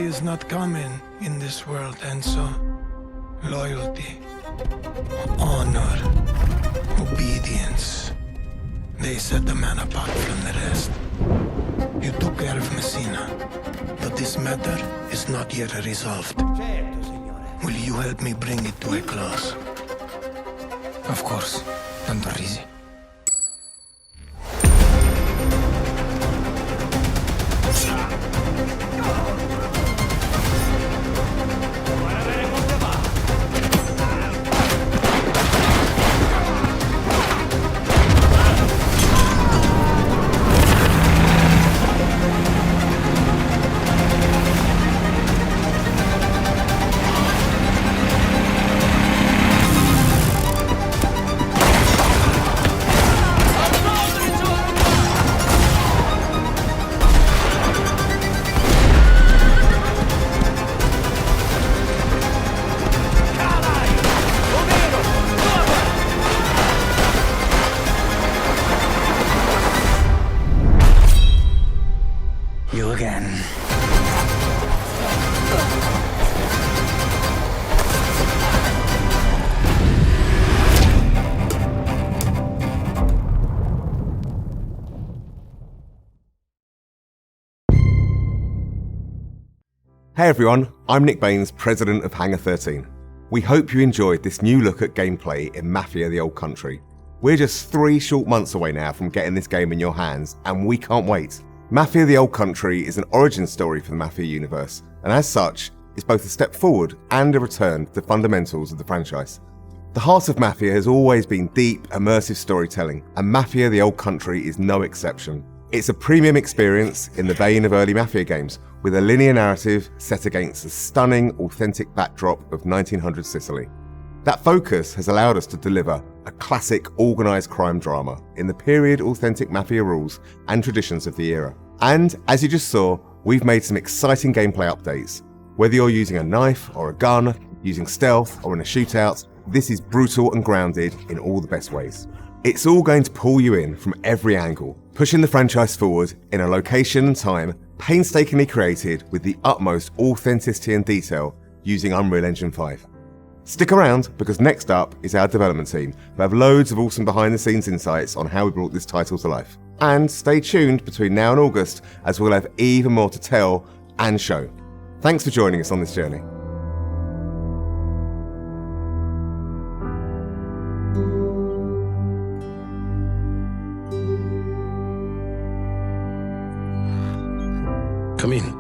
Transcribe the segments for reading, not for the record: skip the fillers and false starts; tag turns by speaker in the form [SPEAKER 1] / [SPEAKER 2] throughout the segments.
[SPEAKER 1] is not common in this world, Enzo. Loyalty, honor, obedience. They set the man apart from the rest. You took care of Messina, but this matter is not yet resolved. Will you help me bring it to a close?
[SPEAKER 2] Of course, Tanto Risi. You again.
[SPEAKER 3] Hey everyone, I'm Nick Baines, President of Hangar 13. We hope you enjoyed this new look at gameplay in Mafia the Old Country. We're just 3 short months away now from getting this game in your hands, and we can't wait. Mafia the Old Country is an origin story for the Mafia universe, and as such, is both a step forward and a return to the fundamentals of the franchise. The heart of Mafia has always been deep, immersive storytelling, and Mafia the Old Country is no exception. It's a premium experience in the vein of early Mafia games, with a linear narrative set against a stunning, authentic backdrop of 1900 Sicily. That focus has allowed us to deliver a classic organised crime drama in the period authentic Mafia rules and traditions of the era. And as you just saw, we've made some exciting gameplay updates. Whether you're using a knife or a gun, using stealth or in a shootout, this is brutal and grounded in all the best ways. It's all going to pull you in from every angle, pushing the franchise forward in a location and time painstakingly created with the utmost authenticity and detail using Unreal Engine 5. Stick around, because next up is our development team, who have loads of awesome behind-the-scenes insights on how we brought this title to life. And stay tuned between now and August, as we'll have even more to tell and show. Thanks for joining us on this journey.
[SPEAKER 1] Come in.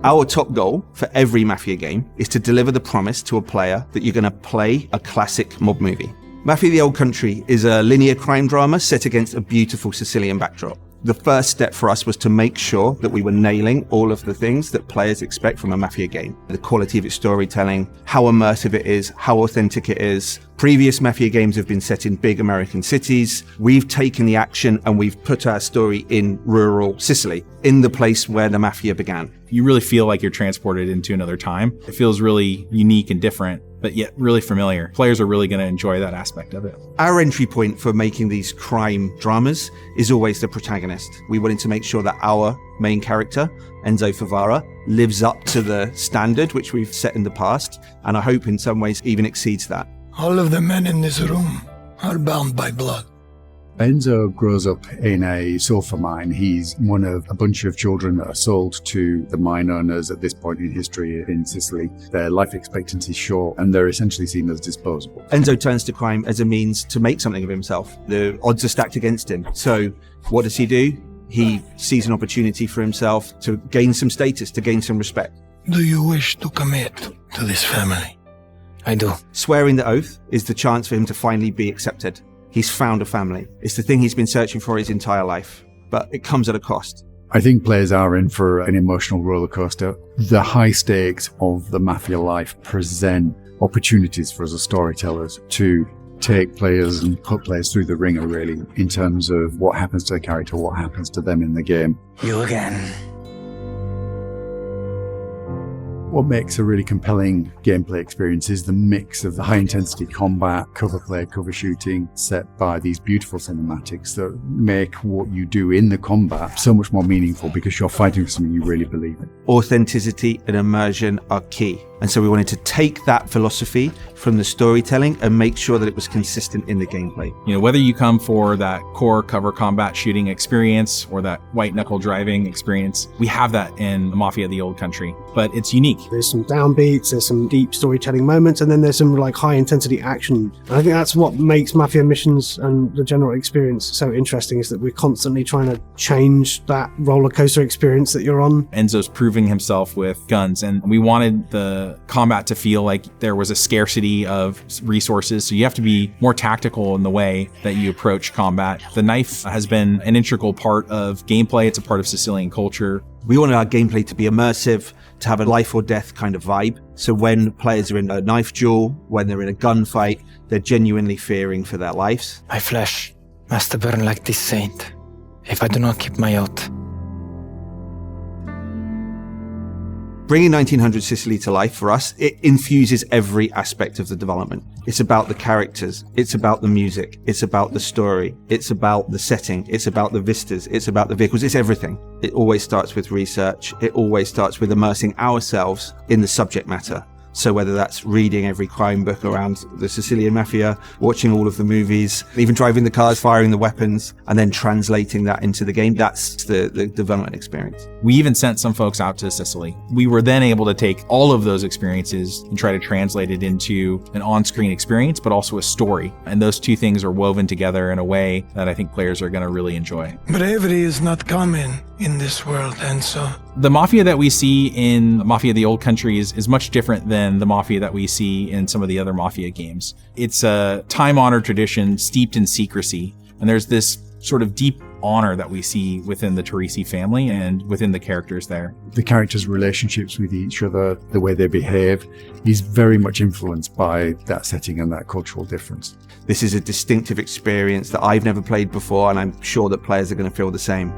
[SPEAKER 4] Our top goal for every Mafia game is to deliver the promise to a player that you're going to play a classic mob movie. Mafia the Old Country is a linear crime drama set against a beautiful Sicilian backdrop. The first step for us was to make sure that we were nailing all of the things that players expect from a Mafia game. The quality of its storytelling, how immersive it is, how authentic it is. Previous Mafia games have been set in big American cities. We've taken the action and we've put our story in rural Sicily, in the place where the Mafia began.
[SPEAKER 5] You really feel like you're transported into another time. It feels really unique and different, but yet really familiar. Players are really going to enjoy that aspect of it.
[SPEAKER 4] Our entry point for making these crime dramas is always the protagonist. We wanted to make sure that our main character, Enzo Favara, lives up to the standard which we've set in the past, and I hope in some ways even exceeds that.
[SPEAKER 1] All of the men in this room are bound by blood.
[SPEAKER 6] Enzo grows up in a sulfur mine. He's one of a bunch of children that are sold to the mine owners at this point in history in Sicily. Their life expectancy is short and they're essentially seen as disposable.
[SPEAKER 4] Enzo turns to crime as a means to make something of himself. The odds are stacked against him. So what does he do? He sees an opportunity for himself to gain some status, to gain some respect.
[SPEAKER 1] Do you wish to commit to this family?
[SPEAKER 2] I do.
[SPEAKER 4] Swearing the oath is the chance for him to finally be accepted. He's found a family. It's the thing he's been searching for his entire life, but it comes at a cost.
[SPEAKER 6] I think players are in for an emotional roller coaster. The high stakes of the Mafia life present opportunities for us as storytellers to take players and put players through the ringer, really, in terms of what happens to the character, what happens to them in the game.
[SPEAKER 2] You again.
[SPEAKER 6] What makes a really compelling gameplay experience is the mix of the high-intensity combat, cover play, cover shooting, set by these beautiful cinematics that make what you do in the combat so much more meaningful because you're fighting for something you really believe in.
[SPEAKER 4] Authenticity and immersion are key. And so we wanted to take that philosophy from the storytelling and make sure that it was consistent in the gameplay.
[SPEAKER 5] Whether you come for that core cover combat shooting experience or that white knuckle driving experience, we have that in Mafia: The Old Country, but it's unique.
[SPEAKER 7] There's some downbeats, there's some deep storytelling moments, and then there's some like high intensity action. And I think that's what makes Mafia missions and the general experience so interesting, is that we're constantly trying to change that roller coaster experience that you're on.
[SPEAKER 5] Enzo's proving himself with guns, and we wanted the combat to feel like there was a scarcity of resources, so you have to be more tactical in the way that you approach combat. The knife has been an integral part of gameplay. It's a part of Sicilian culture.
[SPEAKER 4] We wanted our gameplay to be immersive, to have a life or death kind of vibe. So when players are in a knife duel, when they're in a gunfight, they're genuinely fearing for their lives.
[SPEAKER 2] My flesh must burn like this saint if I do not keep my oath.
[SPEAKER 4] Bringing 1900 Sicily to life for us, it infuses every aspect of the development. It's about the characters, it's about the music, it's about the story, it's about the setting, it's about the vistas, it's about the vehicles, it's everything. It always starts with research, it always starts with immersing ourselves in the subject matter. So whether that's reading every crime book around the Sicilian Mafia, watching all of the movies, even driving the cars, firing the weapons, and then translating that into the game, that's the development experience.
[SPEAKER 5] We even sent some folks out to Sicily. We were then able to take all of those experiences and try to translate it into an on-screen experience, but also a story. And those two things are woven together in a way that I think players are going to really enjoy.
[SPEAKER 1] Bravery is not common in this world, Enzo.
[SPEAKER 5] The Mafia that we see in Mafia: The Old Country is much different than the Mafia that we see in some of the other Mafia games. It's a time-honored tradition steeped in secrecy, and there's this sort of deep honor that we see within the Teresi family and within the characters there.
[SPEAKER 6] The characters' relationships with each other, the way they behave, is very much influenced by that setting and that cultural difference.
[SPEAKER 4] This is a distinctive experience that I've never played before, and I'm sure that players are going to feel the same.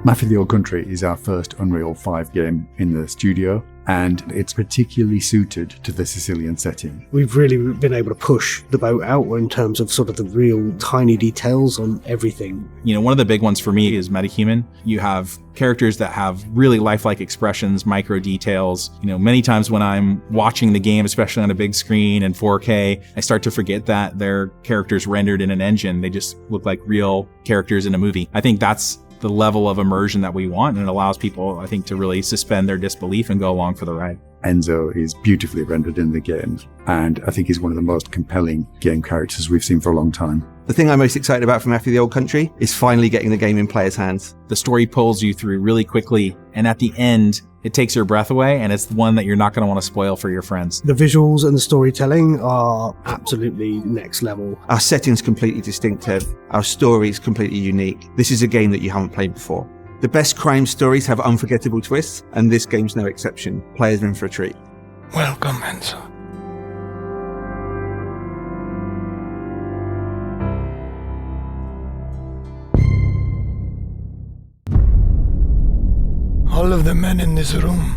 [SPEAKER 6] Mafia: The Old Country is our first Unreal 5 game in the studio, and it's particularly suited to the Sicilian setting.
[SPEAKER 7] We've really been able to push the boat out in terms of sort of the real tiny details on everything.
[SPEAKER 5] One of the big ones for me is metahuman. You have characters that have really lifelike expressions, micro details. Many times when I'm watching the game, especially on a big screen and 4K, I start to forget that they're characters rendered in an engine. They just look like real characters in a movie. I think that's the level of immersion that we want, and it allows people, I think, to really suspend their disbelief and go along for the ride.
[SPEAKER 6] Enzo is beautifully rendered in the game, and I think he's one of the most compelling game characters we've seen for a long time.
[SPEAKER 4] The thing I'm most excited about from Mafia: The Old Country is finally getting the game in players' hands.
[SPEAKER 5] The story pulls you through really quickly, and at the end, it takes your breath away, and it's the one that you're not going to want to spoil for your friends.
[SPEAKER 7] The visuals and the storytelling are absolutely next level.
[SPEAKER 4] Our setting's completely distinctive. Our story's completely unique. This is a game that you haven't played before. The best crime stories have unforgettable twists, and this game's no exception. Players are in for a treat.
[SPEAKER 1] Welcome, Enzo. All of the men in this room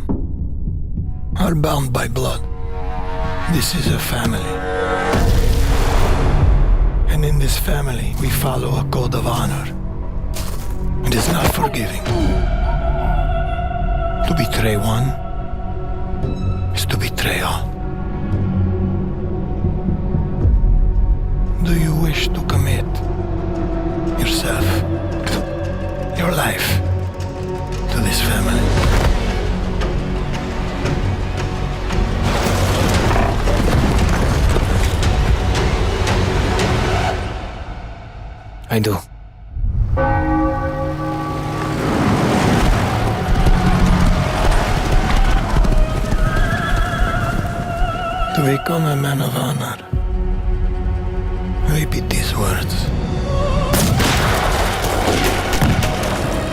[SPEAKER 1] are bound by blood. This is a family. And in this family, we follow a code of honor. It is not forgiving. To betray one is to betray all. Do you wish to commit yourself, your life, to this family?
[SPEAKER 2] I do.
[SPEAKER 1] To become a man of honor, repeat these words.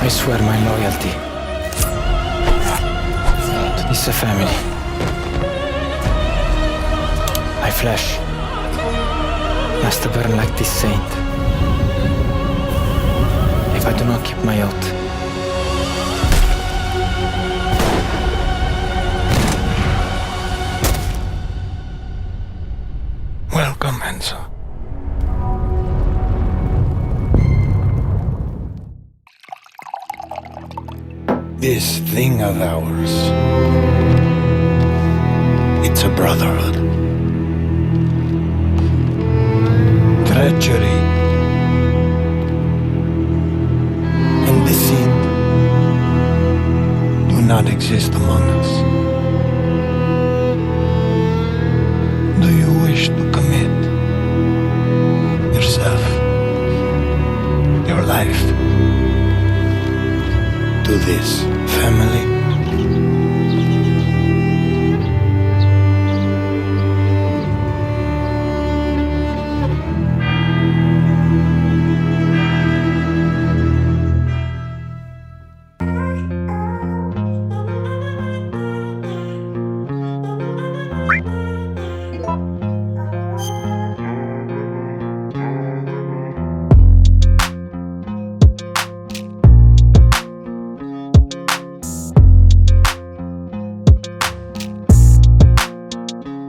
[SPEAKER 2] I swear my loyalty to this family. My flesh must burn like this saint if I do not keep my oath.
[SPEAKER 1] This thing of ours, it's a brotherhood. Treachery and deceit do not exist among us. Do you wish to commit yourself, your life, to this family?